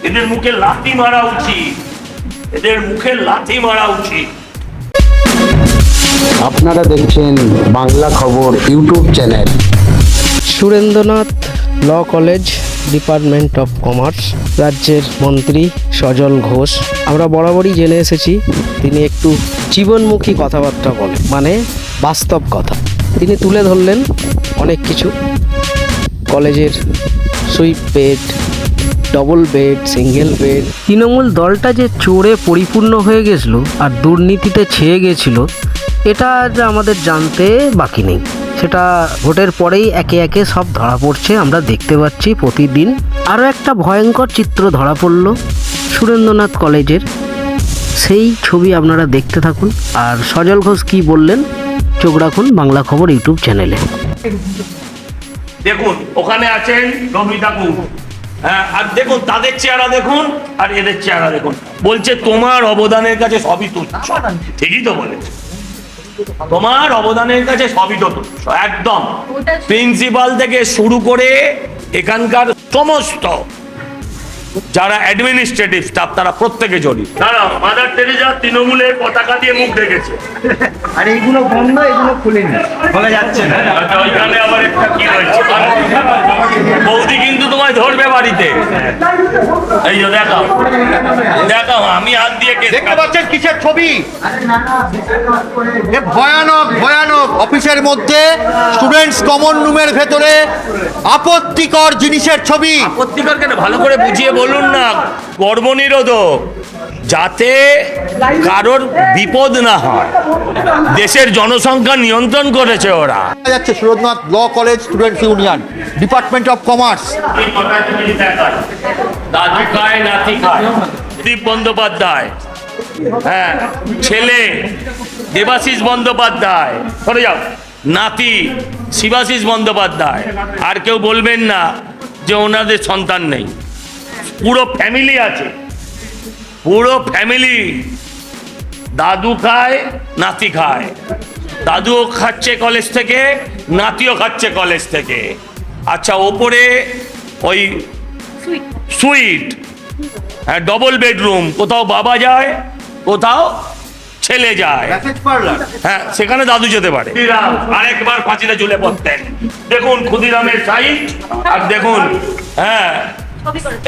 এদের মুখে লাথি মারা উচিত, এদের মুখে লাথি মারা উচিত। আপনারা দেখছেন বাংলা খবর YouTube channel. Surendranath law college, department of commerce, রাজ্যের মন্ত্রী সজল ঘোষ। আমরা বরাবরই জেনে এসেছি তিনি একটু জীবনমুখী কথাবার্তা বলেন, মানে বাস্তব কথা। তিনি তুলে ধরলেন অনেক কিছু, কলেজের sweep bed, double bed, single bed. Trinamool দলটা যে চোরে পরিপূর্ণ হয়ে গেছিল আর দুর্নীতিতে ছেয়ে গেছিল, এটা আজ আমাদের জানতে বাকি নেই। সেটা ভোটের পরেই একে একে সব ধরা পড়ছে, আমরা দেখতে পাচ্ছি প্রতিদিন। আরও একটা ভয়ঙ্কর চিত্র ধরা পড়ল সুরেন্দ্রনাথ কলেজের, সেই ছবি আপনারা দেখতে থাকুন। আর সজল ঘোষ কী বললেন চোখ রাখুন বাংলা খবর ইউটিউব চ্যানেলে। দেখুন ওখানে আছেন রবি ঠাকুর, হ্যাঁ, আর দেখুন তাদের চেহারা দেখুন আর এদের চেহারা দেখুন। বলছে তোমার অবদানের কাছে সবই তুচ্ছ। ঠিকই তো বলেছে, তোমার অবদানের কাছে সবই তো তুচ্ছ একদম। প্রিন্সিপাল থেকে শুরু করে এখানকার সমস্ত যারা অ্যাডমিনিস্ট্রেটিভ স্টাফ তারা প্রত্যেকে জড়িত। তারা মাদার টেরেসা তৃণমূলের পতাকা দিয়ে মুখ ঢেকেছে। আর এইগুলো বন্ধ, এগুলো খুলেনি, বলা যাচ্ছে না। ওইখানে আবার একটা কি হয়েছে, বৌদি কিন্তু তোমায় ধরবে বাড়িতে। এই যে দেখাও দেখাও, আমি হাত দিয়ে দেখতে পাচ্ছেন কিসের ছবি? এ ভয়ানক ভয়ানক। অফিসের মধ্যে স্টুডেন্টস কমন রুমের ভেতরে আপত্তিকর জিনিসের ছবি। আপত্তিকর কেন ভালো করে বুঝিয়ে বলুন না। গর্ভনিরোধক, যাতে কারোর বিপদ না হয়, দেশের জনসংখ্যা নিয়ন্ত্রণ করেছে ওরা। যাচ্ছে Surendranath law college students union, department of commerce. দাদু খায় নাতি খায়, দীপ বন্দ্যোপাধ্যায়, হ্যাঁ, ছেলে দেবাশিস বন্দ্যোপাধ্যায়, সরে যাও, নাতি শিবাশিস বন্দ্যোপাধ্যায়। আর কেউ বলবেন না যে ওনাদের সন্তান নেই, পুরো ফ্যামিলি আছে, পুরো ফ্যামিলি। দাদু খায় নাতি খায়, দাদুও খাচ্ছে কলেজ থেকে, নাতিও খাচ্ছে কলেজ থেকে। আচ্ছা, ওপরে ওই সুইট, হ্যাঁ, ডবল বেডরুম, কোথাও বাবা যায় কোথাও ছেলে যায়, হ্যাঁ, সেখানে দাদু যেতে পারে। আরেকবার ফাঁসিতে ঝুলে পড়তেন। দেখুন ক্ষুদিরামের সাইট, আর দেখুন, হ্যাঁ,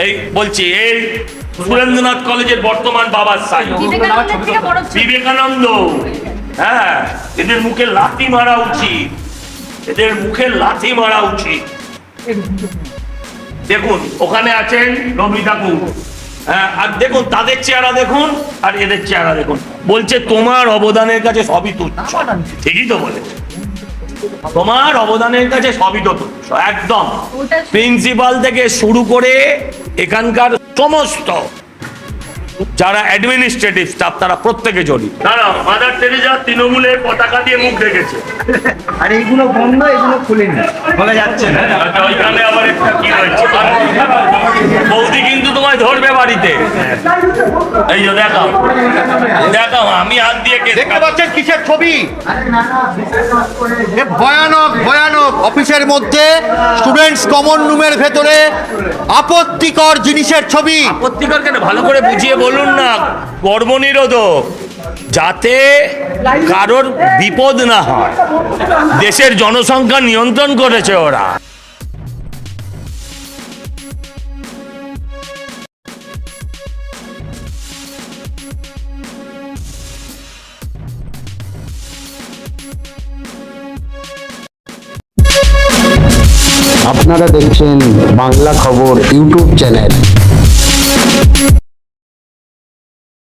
এই বলছি এই সুরেন্দ্রনাথ কলেজের বর্তমান বাবার সাইট, বিবেকানন্দ। হ্যাঁ, এদের মুখে লাথি মারা উচিত, এদের মুখে লাথি মারা উচিত। দেখুন ওখানে আছেন রবি ঠাকুর, হ্যাঁ, আর দেখুন তাদের চেহারা দেখুন আর এদের চেহারা দেখুন। বলছে তোমার অবদানের কাছে সবই তুচ্ছ। ঠিকই তো বলেছে, তোমার অবদানের কাছে সবই তো তুচ্ছ একদম। প্রিন্সিপাল থেকে শুরু করে এখানকার সমস্ত যারা অ্যাডমিনিস্ট্রেটিভ স্টাফ তারা প্রত্যেকে জড়িত। তারা মাদার টেরেসা তৃণমূলের পতাকা দিয়ে মুখ ঢেকেছে। আর এইগুলো বন্ধ, এগুলো খুলেনি, বলা যাচ্ছে না। ওইখানে আবার একটা কি হয়েছে, বৌদি কিন্তু তোমায় ধরবে বাড়িতে। এই যে দেখাও দেখাও, আমি হাত দিয়ে দেখতে পাচ্ছেন কিসের ছবি? এ ভয়ানক ভয়ানক। অফিসের মধ্যে স্টুডেন্টস কমন রুমের ভেতরে আপত্তিকর জিনিসের ছবি। আপত্তিকর কেন ভালো করে বুঝিয়ে বলুন না। গর্ভনিরোধক, যাতে কারোর বিপদ না হয়, দেশের জনসংখ্যা নিয়ন্ত্রণ করেছে ওরা। আপনারা দেখছেন বাংলা খবর ইউটিউব চ্যানেল।